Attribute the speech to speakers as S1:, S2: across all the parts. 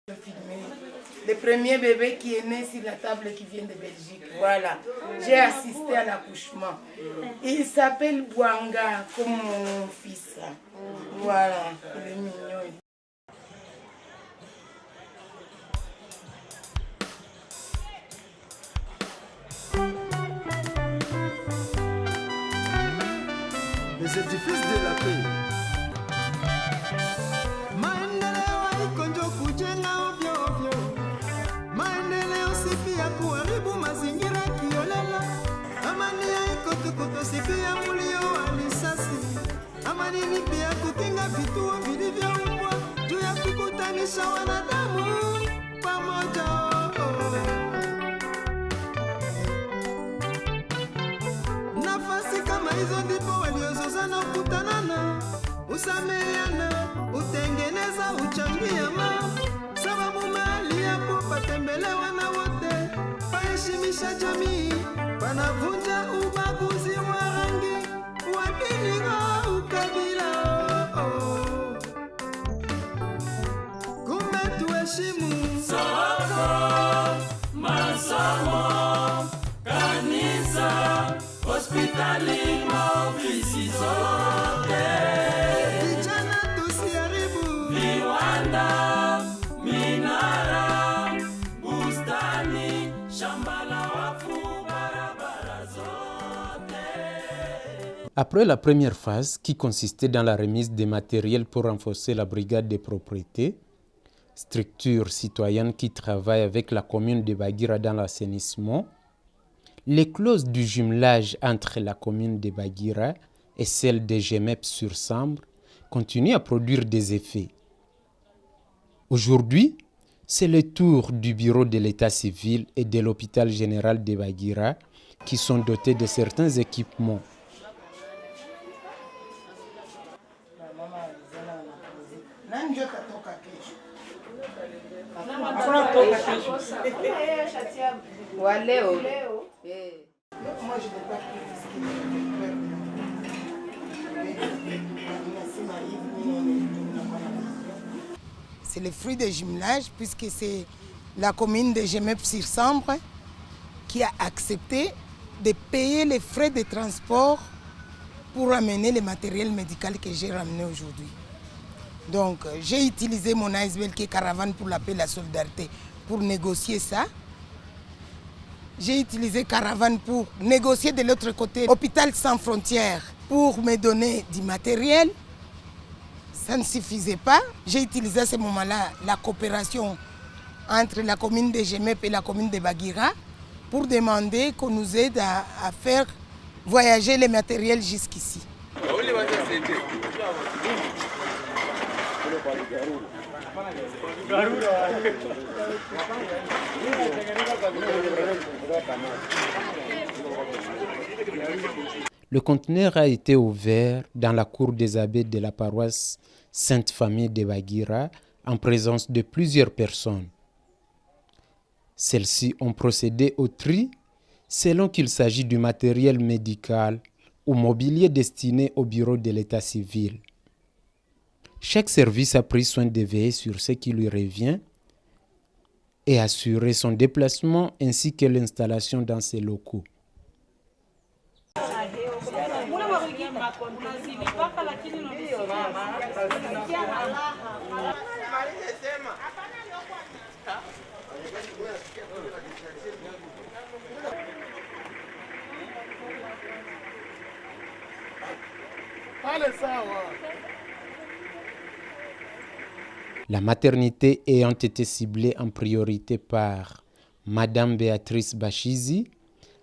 S1: Le premier bébé qui est né sur la table qui vient de Belgique. Voilà. J'ai assisté à l'accouchement. Il s'appelle Bouanga, comme mon fils. Voilà. Il est mignon.
S2: Les édifices de la paix.
S3: Amanini pia kukinga vituo vilivyoumbwa juu ya kukutanisha wanadamu pamoja. Nafasi kama hizo ndipo waliozozana kutanana, usameheana, utengeneza, uchangiana. Sababu mahali hapo patembelewa na wote, paheshimisha jamii, panavunja ubaguzi wa rangi, wa dini au ukabila. Kumbe tuheshimu soko, masomo, kanisa, hospitali, maofisi zote. Vijana tusiharibu viwanda, minara, bustani, shamba la wafu, barabara zote.
S4: Après la première phase, qui consistait dans la remise des matériels pour renforcer la brigade des propriétés, structure citoyenne qui travaille avec la commune de Bagira dans l'assainissement, les clauses du jumelage entre la commune de Bagira et celle de Gemep sur Sambre continuent à produire des effets. Aujourd'hui, c'est le tour du bureau de l'état civil et de l'hôpital général de Bagira qui sont dotés de certains équipements.
S1: C'est le fruit du jumelage puisque c'est la commune de Gemep-sur-Sambre qui a accepté de payer les frais de transport pour amener le matériel médical que j'ai ramené aujourd'hui. Donc j'ai utilisé mon ASBL qui est Caravane pour la paix et la solidarité pour négocier ça. J'ai utilisé Caravane pour négocier de l'autre côté Hôpital Sans Frontières pour me donner du matériel. Ça ne suffisait pas. J'ai utilisé à ce moment-là la coopération entre la commune de Gemep et la commune de Bagira pour demander qu'on nous aide à faire voyager les matériels jusqu'ici.
S4: Le conteneur a été ouvert dans la cour des abbés de la paroisse Sainte-Famille de Bagira en présence de plusieurs personnes. Celles-ci ont procédé au tri selon qu'il s'agit du matériel médical ou mobilier destiné au bureau de l'état civil. Chaque service a pris soin de veiller sur ce qui lui revient et assurer son déplacement ainsi que l'installation dans ses locaux. La maternité ayant été ciblée en priorité par Madame Béatrice Bachizi,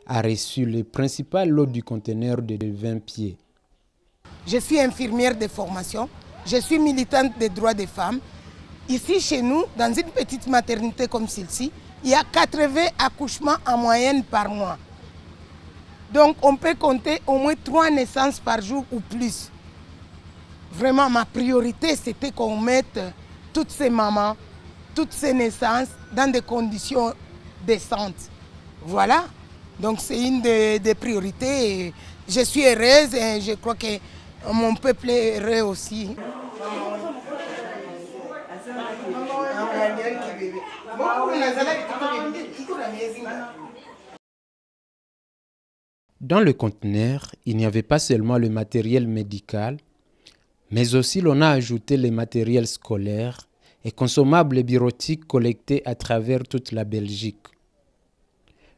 S4: a reçu le principal lot du conteneur de 20 pieds.
S1: Je suis infirmière de formation, je suis militante des droits des femmes. Ici chez nous, dans une petite maternité comme celle-ci, il y a 80 accouchements en moyenne par mois. Donc on peut compter au moins 3 naissances par jour ou plus. Vraiment, ma priorité, c'était qu'on mette toutes ces mamans, toutes ces naissances dans des conditions décentes. Voilà, donc c'est une des priorités. Et je suis heureuse et je crois que mon peuple est heureux aussi.
S4: Dans le conteneur, il n'y avait pas seulement le matériel médical, mais aussi l'on a ajouté les matériels scolaires et consommables et bureautiques collectés à travers toute la Belgique.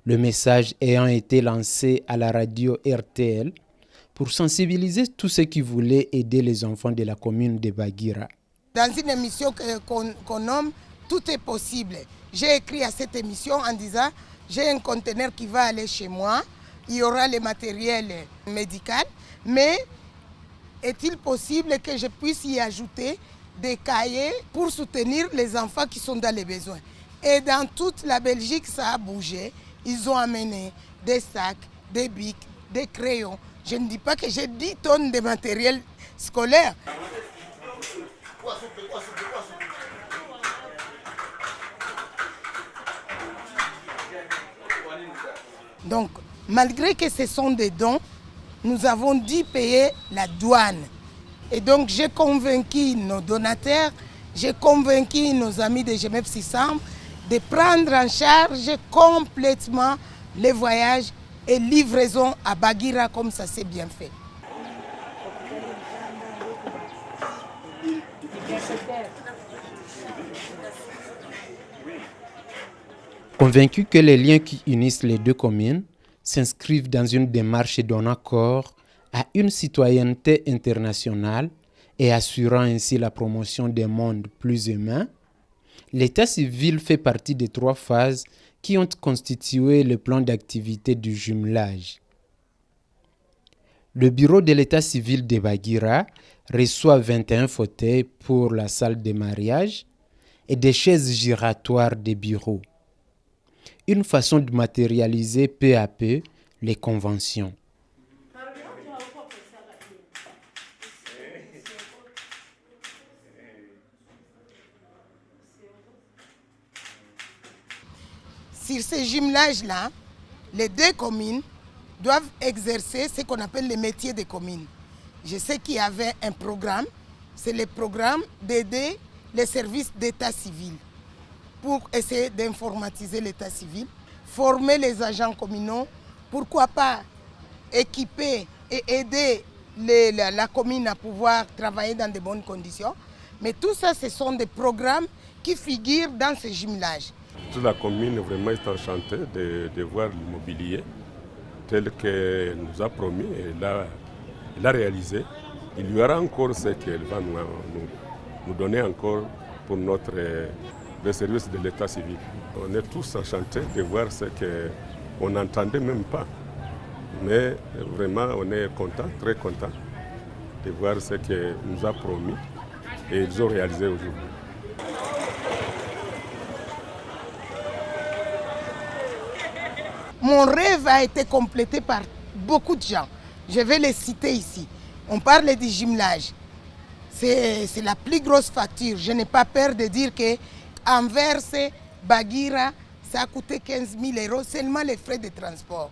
S4: Le message ayant été lancé à la radio RTL pour sensibiliser tous ceux qui voulaient aider les enfants de la commune de Bagira.
S1: Dans une émission qu'on nomme « Tout est possible », j'ai écrit à cette émission en disant « J'ai un conteneur qui va aller chez moi, il y aura le matériel médical, mais est-il possible que je puisse y ajouter des cahiers pour soutenir les enfants qui sont dans les besoins ?» Et dans toute la Belgique, ça a bougé. Ils ont amené des sacs, des bics, des crayons. Je ne dis pas que j'ai 10 tonnes de matériel scolaire. Donc, malgré que ce sont des dons, nous avons dû payer la douane. Et donc, j'ai convaincu nos donateurs, j'ai convaincu nos amis de GMF 600 de prendre en charge complètement les voyages et livraison à Bagira comme ça s'est bien fait.
S4: Convaincu que les liens qui unissent les deux communes s'inscrivent dans une démarche donnant corps à une citoyenneté internationale et assurant ainsi la promotion d'un monde plus humain, l'état civil fait partie des 3 phases qui ont constitué le plan d'activité du jumelage. Le bureau de l'état civil de Bagira reçoit 21 fauteuils pour la salle de mariage et des chaises giratoires de bureau. Une façon de matérialiser peu à peu les conventions.
S1: Sur ces jumelages-là, les 2 communes doivent exercer ce qu'on appelle les métiers des communes. Je sais qu'il y avait un programme, c'est le programme d'aider les services d'état civil pour essayer d'informatiser l'état civil, former les agents communaux, pourquoi pas équiper et aider la commune à pouvoir travailler dans de bonnes conditions. Mais tout ça, ce sont des programmes qui figurent dans ces jumelages.
S5: Toute la commune vraiment est enchantée de voir l'immobilier tel qu'il nous a promis et il a réalisé. Il y aura encore ce qu'il va nous donner encore pour le service de l'état civil. On est tous enchantés de voir ce qu'on n'entendait même pas. Mais vraiment, on est content, très content de voir ce qu'il nous a promis et ils ont réalisé aujourd'hui.
S1: Mon rêve a été complété par beaucoup de gens. Je vais les citer ici. On parle du jumelage. C'est la plus grosse facture. Je n'ai pas peur de dire que Anvers, Bagira, ça a coûté 15 000 € seulement les frais de transport.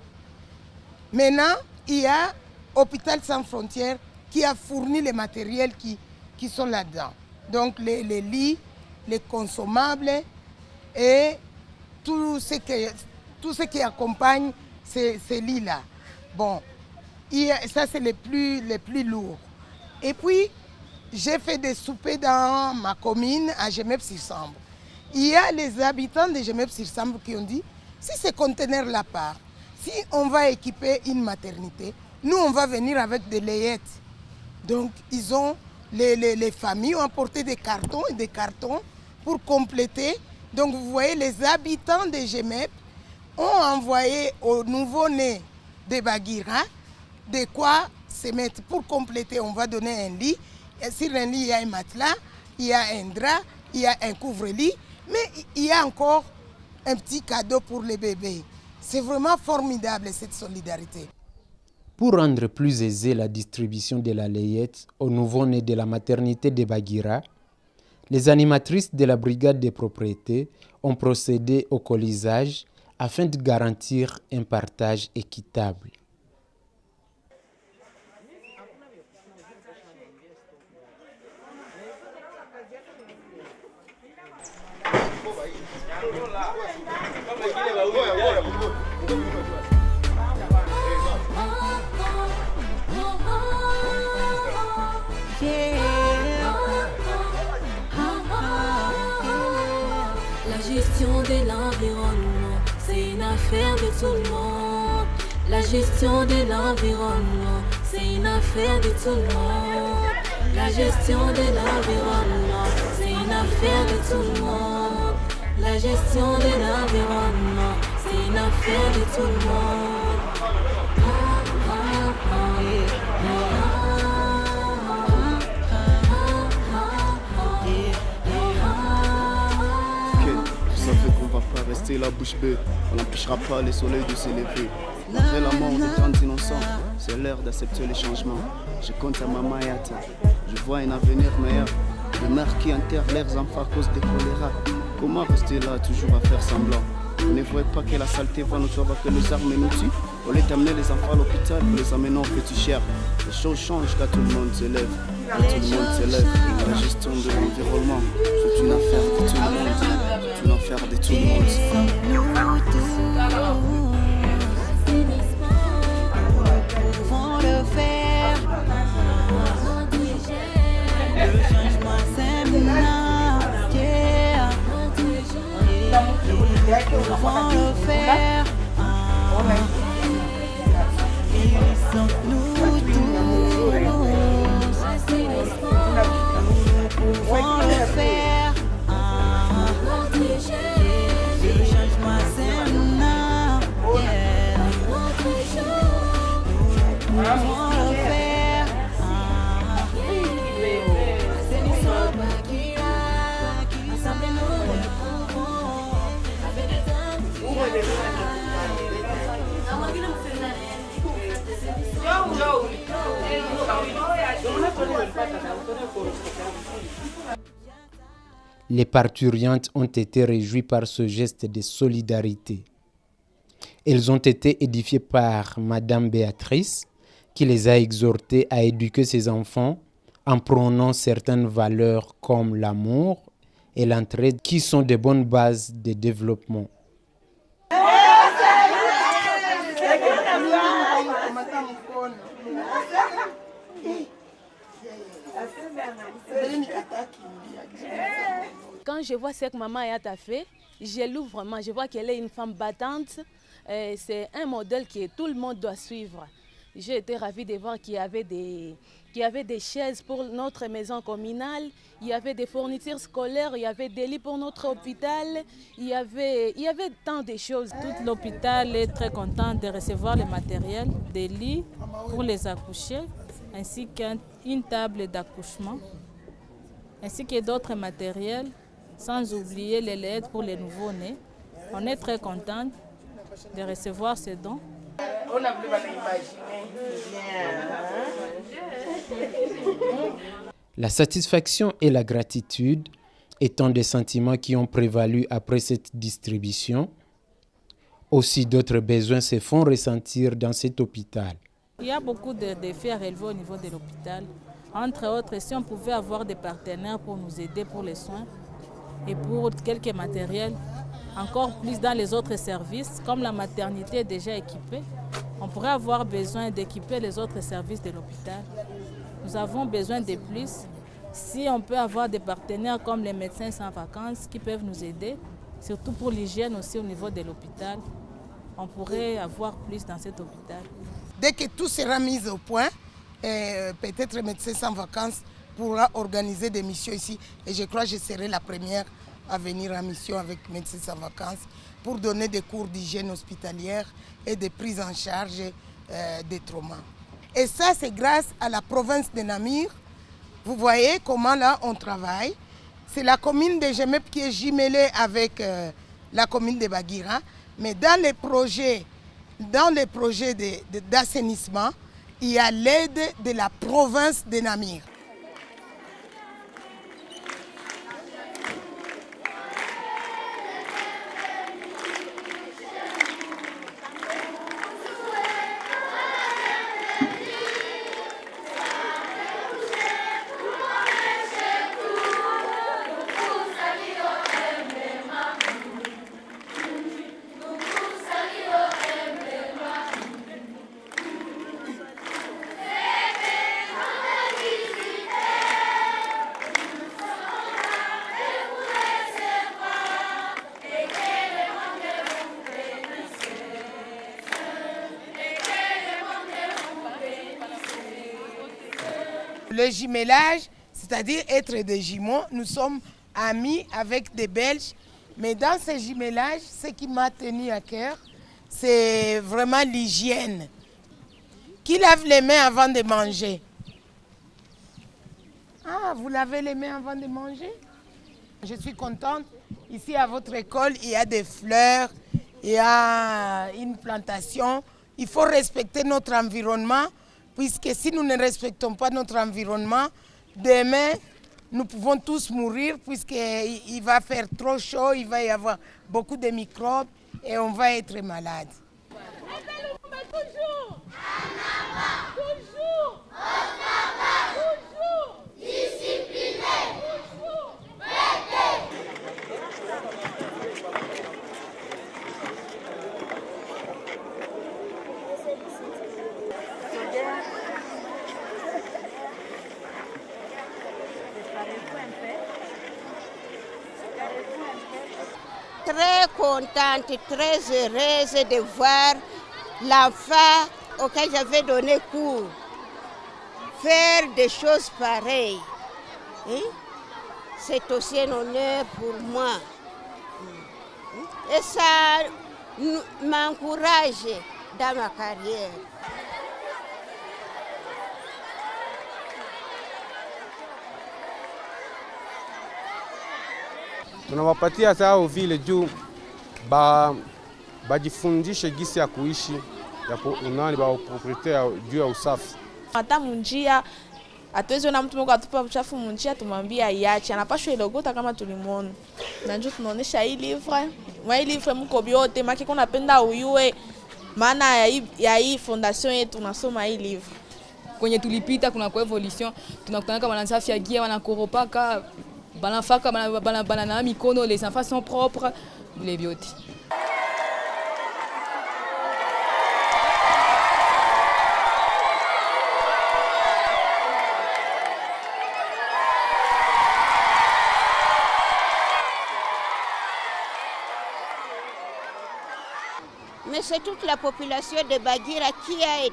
S1: Maintenant, il y a Hôpital Sans Frontières qui a fourni les matériels qui sont là-dedans. Donc les lits, les consommables et tout ce qui accompagne ces lits-là. Bon, ça c'est les plus lourds. Et puis, j'ai fait des soupers dans ma commune à Gemep-sur-Sambre. Il y a les habitants de Gemep-sur-Sambre qui ont dit, si ces conteneurs-là partent, si on va équiper une maternité, nous on va venir avec des layettes. Donc les familles ont apporté des cartons et des cartons pour compléter. Donc vous voyez, les habitants de Gemep ont envoyé aux nouveau-nés de Bagira de quoi se mettre. Pour compléter, on va donner un lit. Et sur un lit, il y a un matelas, il y a un drap, il y a un couvre-lit, mais il y a encore un petit cadeau pour les bébés. C'est vraiment formidable cette solidarité.
S4: Pour rendre plus aisée la distribution de la layette aux nouveau-nés de la maternité de Bagira, les animatrices de la brigade des propriétés ont procédé au colisage afin de garantir un partage équitable.
S6: La gestion de l'environnement, c'est une affaire de tout le monde. La gestion de l'environnement, c'est une affaire de tout le monde. La gestion de l'environnement, c'est une affaire de tout le monde. La gestion de l'environnement, c'est une affaire de tout le monde.
S2: Rester la bouche bée, on n'empêchera pas les soleils de s'élever. Après la mort des tant innocents, c'est l'heure d'accepter les changements. Je compte à Mama Yata, je vois un avenir meilleur. Les mères qui enterrent leurs enfants à cause des choléra. Comment rester là, toujours à faire semblant? Vous ne voyez pas que la saleté va nous tuer, que les armes nous tuent. Au lieu d'amener les enfants à l'hôpital, vous les amenez au petit cher. Les choses changent quand tout le monde s'élève. Quand tout le monde s'élève, la gestion de l'environnement, c'est une affaire de tout le monde. C'est une affaire de tout le monde.
S7: Nous pouvons le faire. Le changement c'est maintenant. Nous pouvons le faire. Nous pouvons le faire. Le changement c'est maintenant. Nous pouvons le faire. C'est l'histoire qui ensemble nous le pouvons. Avec les
S4: Les parturientes ont été réjouies par ce geste de solidarité. Elles ont été édifiées par Madame Béatrice, qui les a exhortées à éduquer ses enfants en prônant certaines valeurs comme l'amour et l'entraide, qui sont de bonnes bases de développement.
S8: Quand je vois ce que Maman Yata fait, je loue vraiment. Je vois qu'elle est une femme battante. C'est un modèle que tout le monde doit suivre. J'ai été ravie de voir qu'il y avait des chaises pour notre maison communale, il y avait des fournitures scolaires, il y avait des lits pour notre hôpital, il y avait tant de choses.
S9: Tout l'hôpital est très content de recevoir le matériel, des lits pour les accouchés, ainsi qu'une table d'accouchement, ainsi que d'autres matériels, sans oublier les LED pour les nouveaux-nés. On est très content de recevoir ces dons. On a pu
S4: La satisfaction et la gratitude étant des sentiments qui ont prévalu après cette distribution, aussi d'autres besoins se font ressentir dans cet hôpital.
S9: Il y a beaucoup de défis à relever au niveau de l'hôpital. Entre autres, si on pouvait avoir des partenaires pour nous aider pour les soins et pour quelques matériels, encore plus dans les autres services, comme la maternité est déjà équipée, on pourrait avoir besoin d'équiper les autres services de l'hôpital. Nous avons besoin de plus. Si on peut avoir des partenaires comme les médecins sans vacances qui peuvent nous aider, surtout pour l'hygiène aussi au niveau de l'hôpital, on pourrait avoir plus dans cet hôpital.
S1: Dès que tout sera mis au point, peut-être Médecins sans vacances pourra organiser des missions ici. Et je crois que je serai la première à venir en mission avec Médecins sans vacances pour donner des cours d'hygiène hospitalière et de prise en charge des traumas. Et ça, c'est grâce à la province de Namur. Vous voyez comment là on travaille. C'est la commune de Jemep qui est jumelée avec la commune de Bagira. Mais dans les projets d'assainissement, il y a l'aide de la province de Namur. Le jumellage, c'est-à-dire être des jumeaux, nous sommes amis avec des Belges. Mais dans ce jumelage, ce qui m'a tenu à cœur, c'est vraiment l'hygiène. Qui lave les mains avant de manger? Ah, vous lavez les mains avant de manger? Je suis contente. Ici, à votre école, il y a des fleurs, il y a une plantation. Il faut respecter notre environnement, puisque si nous ne respectons pas notre environnement, demain, nous pouvons tous mourir, puisqu'il va faire trop chaud, il va y avoir beaucoup de microbes et on va être malade.
S10: Très contente, très heureuse de voir l'enfant auquel j'avais donné cours faire des choses pareilles. C'est aussi un honneur pour moi. Et ça m'encourage dans ma carrière.
S11: Tunawapatia sao vile juu bajifundishe gisi ya kuishi unani ba proprietaire juu ya usafi.
S12: Hata munjia hatuwezi ona mtu mmoja atupa uchafu munjia tumwambia iache, anapashwa ilogota kama tulimwona. Na njoo tunaonesha hii livre, mwa hii livre mko biote maki kuna penda uyue maana ya hii fondation yetu tunasoma hii livre.
S13: Kwenye tulipita kuna kwa evolution tunakutana kama wanasafi gia wanakoropaka banafaka banana mikono, les enfants sont propres, les biote.
S10: Mais c'est toute la population de Bagira qui a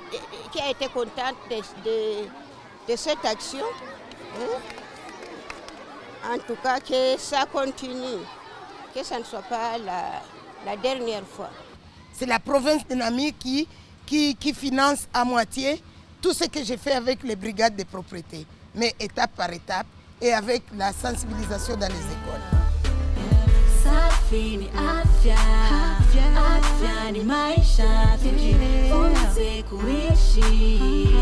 S10: été contente de cette action. En tout cas, que ça continue, que ça ne soit pas la dernière fois.
S1: C'est la province de Nami qui finance à moitié tout ce que j'ai fait avec les brigades de propriété, mais étape par étape et avec la sensibilisation dans les écoles.
S6: Safi ni afya, afya ni maisha, tujifunze kuishi.